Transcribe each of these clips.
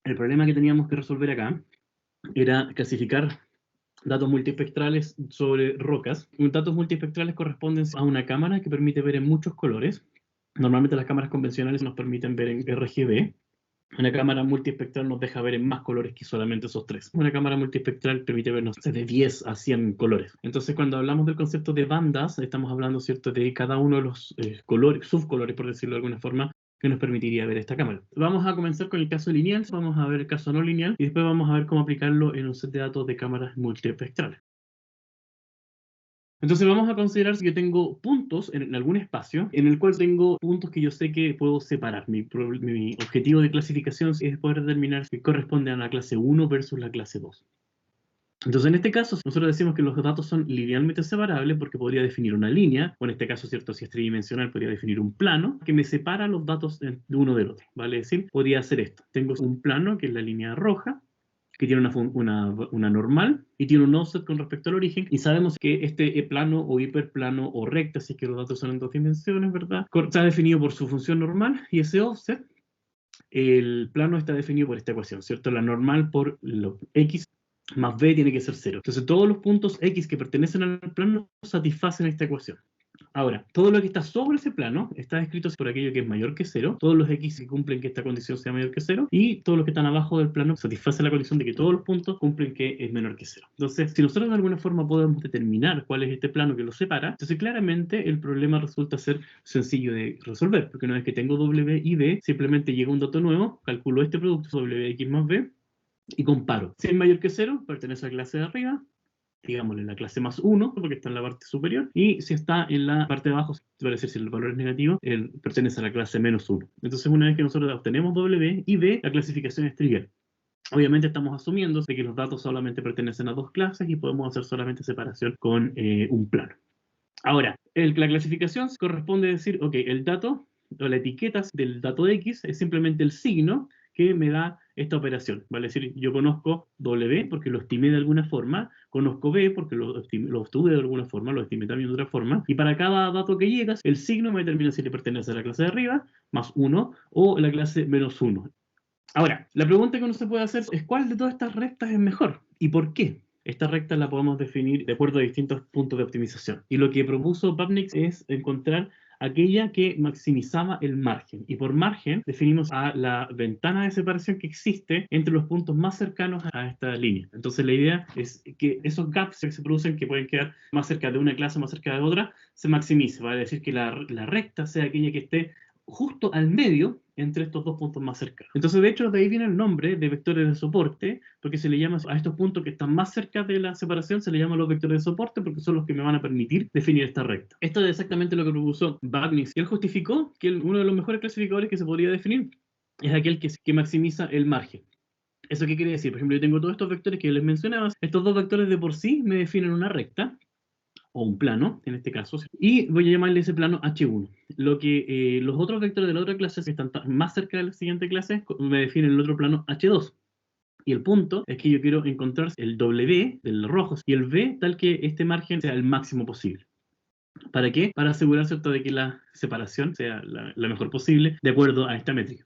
El problema que teníamos que resolver acá era clasificar datos multiespectrales sobre rocas. Los datos multiespectrales corresponden a una cámara que permite ver en muchos colores. Normalmente las cámaras convencionales nos permiten ver en RGB. Una cámara multiespectral nos deja ver en más colores que solamente esos tres. Una cámara multiespectral permite vernos de 10 a 100 colores. Entonces, cuando hablamos del concepto de bandas, estamos hablando, ¿cierto?, de cada uno de los colores, subcolores, por decirlo de alguna forma, que nos permitiría ver esta cámara. Vamos a comenzar con el caso lineal, vamos a ver el caso no lineal y después vamos a ver cómo aplicarlo en un set de datos de cámaras multiespectrales. Entonces vamos a considerar que yo tengo puntos en algún espacio en el cual tengo puntos que yo sé que puedo separar. Mi objetivo de clasificación es poder determinar si corresponde a la clase 1 versus la clase 2. Entonces, en este caso, nosotros decimos que los datos son linealmente separables porque podría definir una línea, o en este caso, ¿cierto? Si es tridimensional, podría definir un plano que me separa los datos de uno del otro, ¿vale? Es decir, podría hacer esto. Tengo un plano, que es la línea roja, que tiene una normal y tiene un offset con respecto al origen, y sabemos que este plano o hiperplano o recta, si es que los datos son en dos dimensiones, ¿verdad? Está definido por su función normal, y ese offset, el plano está definido por esta ecuación, ¿cierto? La normal por lo x más b tiene que ser 0. Entonces todos los puntos x que pertenecen al plano satisfacen esta ecuación. Ahora, todo lo que está sobre ese plano está descrito por aquello que es mayor que 0, todos los x que cumplen que esta condición sea mayor que 0, y todos los que están abajo del plano satisfacen la condición de que todos los puntos cumplen que es menor que 0. Entonces, si nosotros de alguna forma podemos determinar cuál es este plano que los separa, entonces claramente el problema resulta ser sencillo de resolver, porque una vez que tengo w y b, simplemente llega un dato nuevo, calculo este producto wx más b, y comparo. Si es mayor que 0, pertenece a la clase de arriba, digámosle la clase más 1, porque está en la parte superior, y si está en la parte de abajo, va a decir si el valor es negativo, él pertenece a la clase menos 1. Entonces, una vez que nosotros obtenemos W y B, la clasificación es trivial. Obviamente estamos asumiendo de que los datos solamente pertenecen a dos clases y podemos hacer solamente separación con un plano. Ahora, la clasificación corresponde a decir, ok, el dato o la etiqueta del dato X es simplemente el signo que me da esta operación. Vale, es decir, yo conozco W porque lo estimé de alguna forma, conozco B porque lo obtuve de alguna forma, lo estimé también de otra forma, y para cada dato que llegas, el signo me determina si le pertenece a la clase de arriba, más 1, o la clase menos 1. Ahora, la pregunta que uno se puede hacer es ¿cuál de todas estas rectas es mejor? ¿Y por qué? Esta recta la podemos definir de acuerdo a distintos puntos de optimización. Y lo que propuso Babnik es encontrar aquella que maximizaba el margen. Y por margen definimos a la ventana de separación que existe entre los puntos más cercanos a esta línea. Entonces la idea es que esos gaps que se producen, que pueden quedar más cerca de una clase, más cerca de otra, se maximice. Va a decir que la recta sea aquella que esté justo al medio entre estos dos puntos más cercanos. Entonces, de hecho, de ahí viene el nombre de vectores de soporte, porque se le llama a estos puntos que están más cerca de la separación, se le llama los vectores de soporte, porque son los que me van a permitir definir esta recta. Esto es exactamente lo que propuso Babnik. Y él justificó que uno de los mejores clasificadores que se podría definir es aquel que maximiza el margen. ¿Eso qué quiere decir? Por ejemplo, yo tengo todos estos vectores que les mencionaba. Estos dos vectores de por sí me definen una recta, o un plano, en este caso, y voy a llamarle ese plano H1. Lo que los otros vectores de la otra clase, que están más cerca de la siguiente clase, me definen el otro plano H2. Y el punto es que yo quiero encontrar el W del rojo y el V tal que este margen sea el máximo posible. ¿Para qué? Para asegurar, ¿cierto?, de que la separación sea la mejor posible de acuerdo a esta métrica.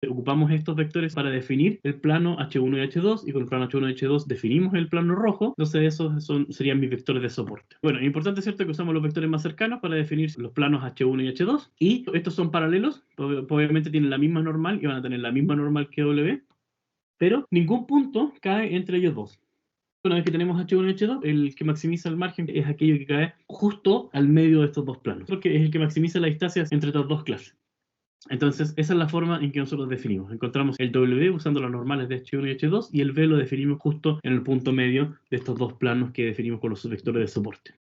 Ocupamos estos vectores para definir el plano H1 y H2, y con el plano H1 y H2 definimos el plano rojo. Entonces esos serían mis vectores de soporte. Bueno, es importante, ¿cierto?, que usamos los vectores más cercanos para definir los planos H1 y H2, y estos son paralelos, obviamente tienen la misma normal y van a tener la misma normal que W, pero ningún punto cae entre ellos dos. Una vez que tenemos H1 y H2, el que maximiza el margen es aquello que cae justo al medio de estos dos planos, porque es el que maximiza la distancia entre estas dos clases. Entonces, esa es la forma en que nosotros definimos. Encontramos el W usando los normales de H1 y H2, y el V lo definimos justo en el punto medio de estos dos planos que definimos con los vectores de soporte.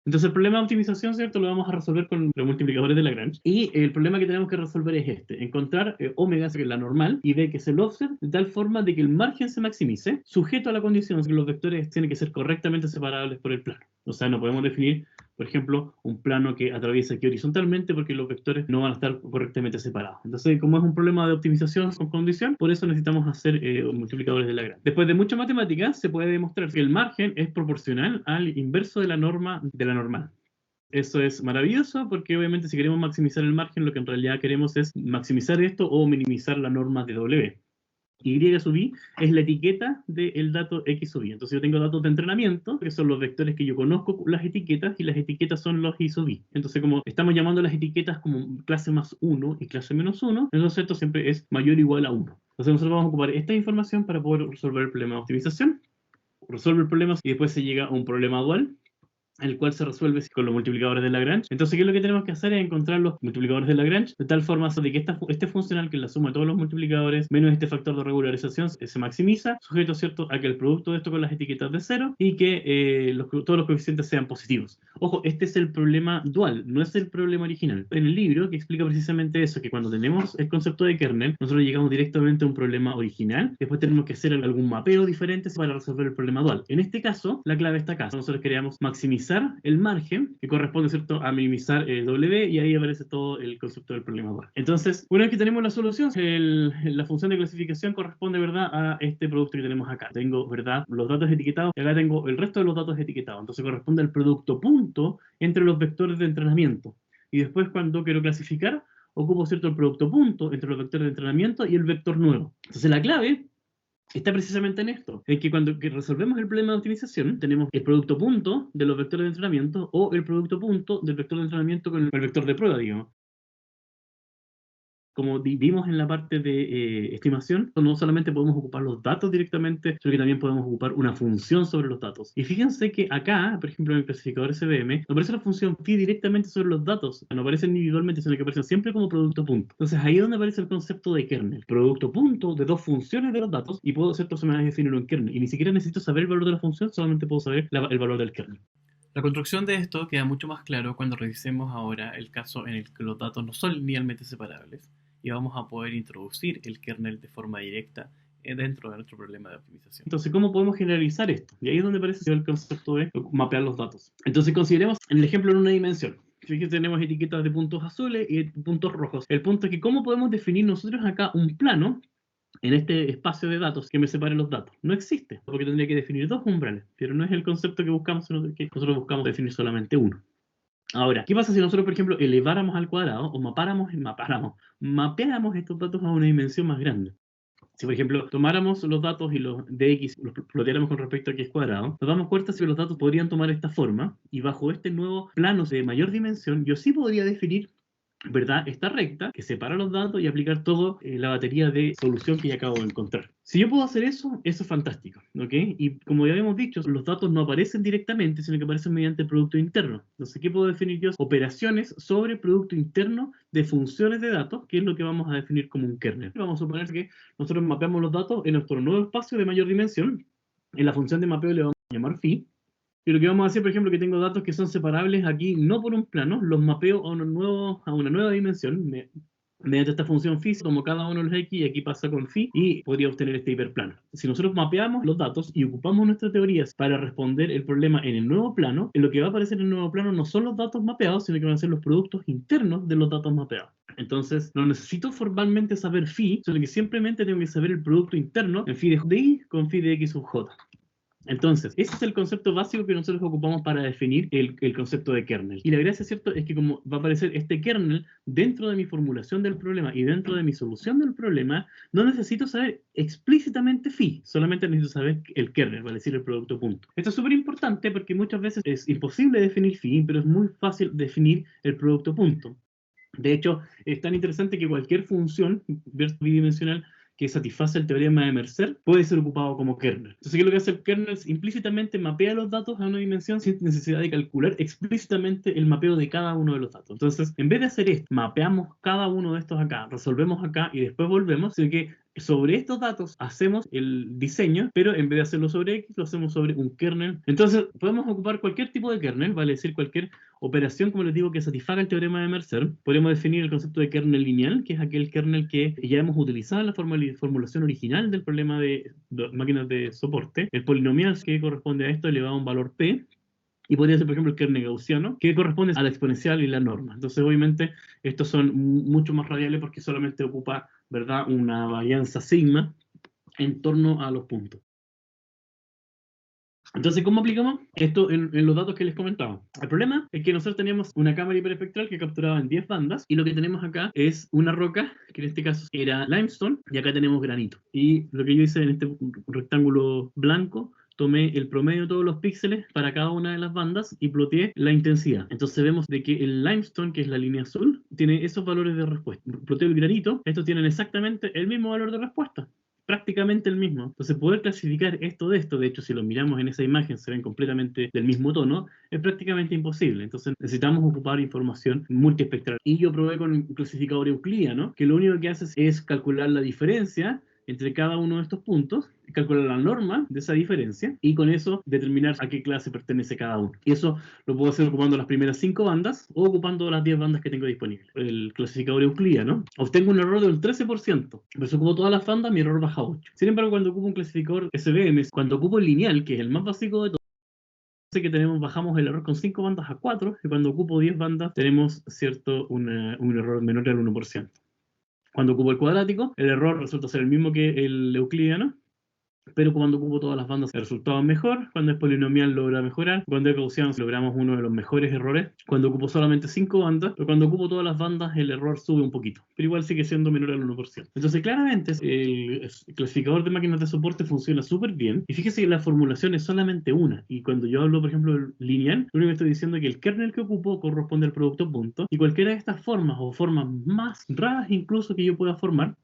Entonces, el problema de optimización, ¿cierto?, lo vamos a resolver con los multiplicadores de Lagrange. Y el problema que tenemos que resolver es este: encontrar omega, que es la normal, y b, que es el offset, de tal forma de que el margen se maximice, sujeto a la condición de que los vectores tienen que ser correctamente separables por el plano. O sea, no podemos definir, por ejemplo, un plano que atraviesa aquí horizontalmente, porque los vectores no van a estar correctamente separados. Entonces, como es un problema de optimización con condición, por eso necesitamos hacer multiplicadores de Lagrange. Después de mucha matemática, se puede demostrar que el margen es proporcional al inverso de la norma de la normal. Eso es maravilloso porque obviamente si queremos maximizar el margen, lo que en realidad queremos es maximizar esto o minimizar la norma de W. Y sub i es la etiqueta del dato x sub i. Entonces yo tengo datos de entrenamiento, que son los vectores que yo conozco, las etiquetas, y las etiquetas son los i sub i. Entonces como estamos llamando a las etiquetas como clase más 1 y clase menos 1, entonces esto siempre es mayor o igual a 1. Entonces nosotros vamos a ocupar esta información para poder resolver el problema de optimización. Resolve el problema y después se llega a un problema dual, el cual se resuelve con los multiplicadores de Lagrange. Entonces, ¿qué es lo que tenemos que hacer? Es encontrar los multiplicadores de Lagrange de tal forma de que este funcional, que es la suma de todos los multiplicadores menos este factor de regularización, se maximiza, sujeto, ¿cierto?, a que el producto de esto con las etiquetas de 0 y que todos los coeficientes sean positivos. Ojo, este es el problema dual, no es el problema original. En el libro, que explica precisamente eso, que cuando tenemos el concepto de kernel, nosotros llegamos directamente a un problema original, después tenemos que hacer algún mapeo diferente para resolver el problema dual. En este caso, la clave está acá. Nosotros queríamos maximizar el margen, que corresponde, ¿cierto?, a minimizar W, y ahí aparece todo el concepto del problema dual. Entonces, una vez que tenemos la solución, la función de clasificación corresponde, ¿verdad?, a este producto que tenemos acá. Tengo, ¿verdad?, los datos etiquetados, y acá tengo el resto de los datos etiquetados. Entonces corresponde al producto punto entre los vectores de entrenamiento. Y después, cuando quiero clasificar, ocupo, ¿cierto?, el producto punto entre los vectores de entrenamiento y el vector nuevo. Entonces la clave está precisamente en esto, en que cuando resolvemos el problema de optimización, tenemos el producto punto de los vectores de entrenamiento o el producto punto del vector de entrenamiento con el vector de prueba, digamos. Como vimos en la parte de estimación, no solamente podemos ocupar los datos directamente, sino que también podemos ocupar una función sobre los datos. Y fíjense que acá, por ejemplo, en el clasificador SVM, no aparece la función phi directamente sobre los datos, no aparece individualmente, sino que aparece siempre como producto punto. Entonces ahí es donde aparece el concepto de kernel. Producto punto de dos funciones de los datos, y puedo hacer dos maneras de definirlo en kernel. Y ni siquiera necesito saber el valor de la función, solamente puedo saber el valor del kernel. La construcción de esto queda mucho más claro cuando revisemos ahora el caso en el que los datos no son linealmente separables y vamos a poder introducir el kernel de forma directa dentro de nuestro problema de optimización. Entonces, ¿cómo podemos generalizar esto? Y ahí es donde aparece el concepto de mapear los datos. Entonces, consideremos en el ejemplo en una dimensión. Fíjense, tenemos etiquetas de puntos azules y puntos rojos. El punto es que ¿cómo podemos definir nosotros acá un plano en este espacio de datos que me separe los datos? No existe, porque tendría que definir dos umbrales, pero no es el concepto que buscamos, sino que nosotros buscamos definir solamente uno. Ahora, ¿qué pasa si nosotros, por ejemplo, eleváramos al cuadrado o mapeáramos estos datos a una dimensión más grande? Si, por ejemplo, tomáramos los datos y los de x, los ploteáramos con respecto a x cuadrado, nos damos cuenta si los datos podrían tomar esta forma, y bajo este nuevo plano de mayor dimensión, yo sí podría definir, ¿verdad?, esta recta que separa los datos y aplicar toda la batería de solución que ya acabo de encontrar. Si yo puedo hacer eso, eso es fantástico, ¿ok? Y como ya habíamos dicho, los datos no aparecen directamente, sino que aparecen mediante el producto interno. Entonces, ¿qué puedo definir yo? Operaciones sobre el producto interno de funciones de datos, que es lo que vamos a definir como un kernel. Vamos a suponer que nosotros mapeamos los datos en nuestro nuevo espacio de mayor dimensión. En la función de mapeo le vamos a llamar phi. Y lo que vamos a hacer, por ejemplo, que tengo datos que son separables aquí, no por un plano, los mapeo a una nueva dimensión, mediante esta función phi, como cada uno de los x, y aquí pasa con phi, y podría obtener este hiperplano. Si nosotros mapeamos los datos y ocupamos nuestras teorías para responder el problema en el nuevo plano, en lo que va a aparecer en el nuevo plano no son los datos mapeados, sino que van a ser los productos internos de los datos mapeados. Entonces, no necesito formalmente saber phi, sino que simplemente tengo que saber el producto interno en phi de i con phi de x sub j. Entonces, ese es el concepto básico que nosotros ocupamos para definir el concepto de kernel. Y la gracia, ¿cierto?, es que como va a aparecer este kernel dentro de mi formulación del problema y dentro de mi solución del problema, no necesito saber explícitamente phi, solamente necesito saber el kernel, vale decir, el producto punto. Esto es súper importante porque muchas veces es imposible definir phi, pero es muy fácil definir el producto punto. De hecho, es tan interesante que cualquier función bidimensional que satisface el teorema de Mercer puede ser ocupado como kernel. Entonces, ¿qué es lo que hace el kernel? Implícitamente mapea los datos a una dimensión sin necesidad de calcular explícitamente el mapeo de cada uno de los datos. Entonces, en vez de hacer esto, mapeamos cada uno de estos acá, resolvemos acá y después volvemos, sino que sobre estos datos hacemos el diseño, pero en vez de hacerlo sobre X, lo hacemos sobre un kernel. Entonces, podemos ocupar cualquier tipo de kernel, vale decir, cualquier operación, como les digo, que satisfaga el teorema de Mercer. Podemos definir el concepto de kernel lineal, que es aquel kernel que ya hemos utilizado en la formulación original del problema de máquinas de soporte. El polinomial que corresponde a esto elevado a un valor p. Y podría ser, por ejemplo, el kernel gaussiano, que corresponde a la exponencial y la norma. Entonces, obviamente, estos son mucho más radiales porque solamente ocupa, ¿verdad?, una varianza sigma en torno a los puntos. Entonces, ¿cómo aplicamos esto en los datos que les comentaba? El problema es que nosotros teníamos una cámara hiperespectral que capturaba en 10 bandas y lo que tenemos acá es una roca, que en este caso era limestone, y acá tenemos granito. Y lo que yo hice en este rectángulo blanco, tomé el promedio de todos los píxeles para cada una de las bandas y ploteé la intensidad. Entonces vemos de que el limestone, que es la línea azul, tiene esos valores de respuesta. Ploteo el granito, estos tienen exactamente el mismo valor de respuesta, prácticamente el mismo. Entonces, poder clasificar esto de hecho, si lo miramos en esa imagen, se ven completamente del mismo tono, es prácticamente imposible. Entonces, necesitamos ocupar información multiespectral. Y yo probé con un clasificador euclidiano, que lo único que hace es calcular la diferencia entre cada uno de estos puntos, calcular la norma de esa diferencia y con eso determinar a qué clase pertenece cada uno. Y eso lo puedo hacer ocupando las primeras 5 bandas o ocupando las 10 bandas que tengo disponibles. El clasificador euclidiano, obtengo un error del 13%, pero si ocupo todas las bandas, mi error baja a 8. Sin embargo, cuando ocupo un clasificador SVM, cuando ocupo el lineal, que es el más básico de todos, que tenemos, bajamos el error con 5 bandas a 4, y cuando ocupo 10 bandas tenemos un error menor al 1%. Cuando ocupo el cuadrático, el error resulta ser el mismo que el euclidiano, pero cuando ocupo todas las bandas el resultado es mejor. Cuando es polinomial logra mejorar. Cuando es gaussiano logramos uno de los mejores errores. Cuando ocupo solamente 5 bandas, pero cuando ocupo todas las bandas el error sube un poquito, pero igual sigue siendo menor al 1%. Entonces claramente el clasificador de máquinas de soporte funciona súper bien. Y fíjese que la formulación es solamente una. Y cuando yo hablo, por ejemplo, del lineal, lo único que estoy diciendo es que el kernel que ocupo corresponde al producto punto. Y cualquiera de estas formas o formas más raras incluso que yo pueda formar,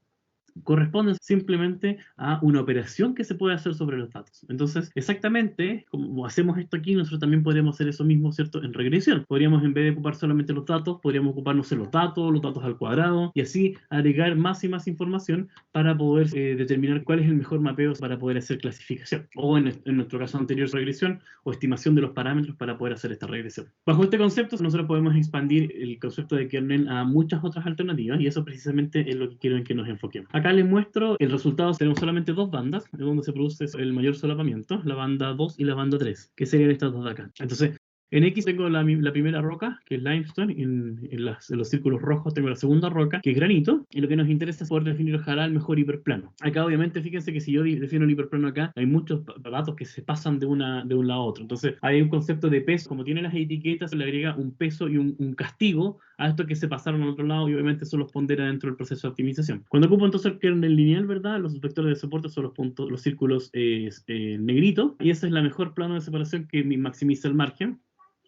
corresponden simplemente a una operación que se puede hacer sobre los datos. Entonces, exactamente como hacemos esto aquí, nosotros también podríamos hacer eso mismo, ¿cierto?, en regresión. Podríamos, en vez de ocupar solamente los datos, podríamos ocuparnos de los datos al cuadrado, y así agregar más y más información para poder determinar cuál es el mejor mapeo para poder hacer clasificación. O en nuestro caso anterior, regresión o estimación de los parámetros para poder hacer esta regresión. Bajo este concepto, nosotros podemos expandir el concepto de kernel a muchas otras alternativas, y eso precisamente es lo que quiero en que nos enfoquemos. Acá les muestro el resultado. Tenemos solamente 2 bandas, en donde se produce el mayor solapamiento, la banda 2 y la banda 3, que serían estas dos de acá. Entonces, en X tengo la primera roca, que es limestone, en los círculos rojos tengo la segunda roca, que es granito, y lo que nos interesa es poder definir ojalá el mejor hiperplano. Acá obviamente fíjense que si yo defino el hiperplano acá, hay muchos datos que se pasan de un lado a otro. Entonces hay un concepto de peso, como tiene las etiquetas, se le agrega un peso y un castigo a estos que se pasaron al otro lado, y obviamente eso los pondera dentro del proceso de optimización. Cuando ocupo entonces el kernel lineal, ¿verdad?, los vectores de soporte son los puntos, los círculos negritos, y ese es la mejor plano de separación que maximiza el margen.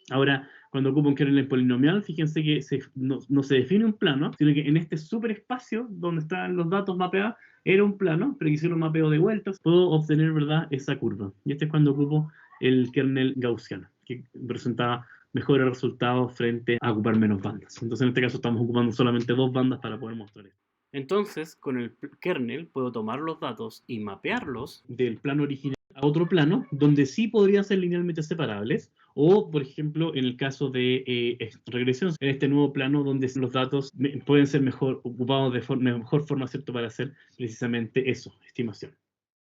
Ahora, cuando ocupo un kernel polinomial, fíjense que no se define un plano, sino que en este superespacio donde están los datos mapeados, era un plano, pero hicieron un mapeo de vueltas, puedo obtener, ¿verdad?, esa curva. Y este es cuando ocupo el kernel gaussiano, que presentaba mejores resultados frente a ocupar menos bandas. Entonces, en este caso, estamos ocupando solamente 2 bandas para poder mostrar esto. Entonces, con el kernel puedo tomar los datos y mapearlos del plano original a otro plano, donde sí podrían ser linealmente separables, o, por ejemplo, en el caso de regresión, en este nuevo plano donde los datos pueden ser mejor ocupados de mejor forma, ¿cierto?, para hacer precisamente eso, estimación.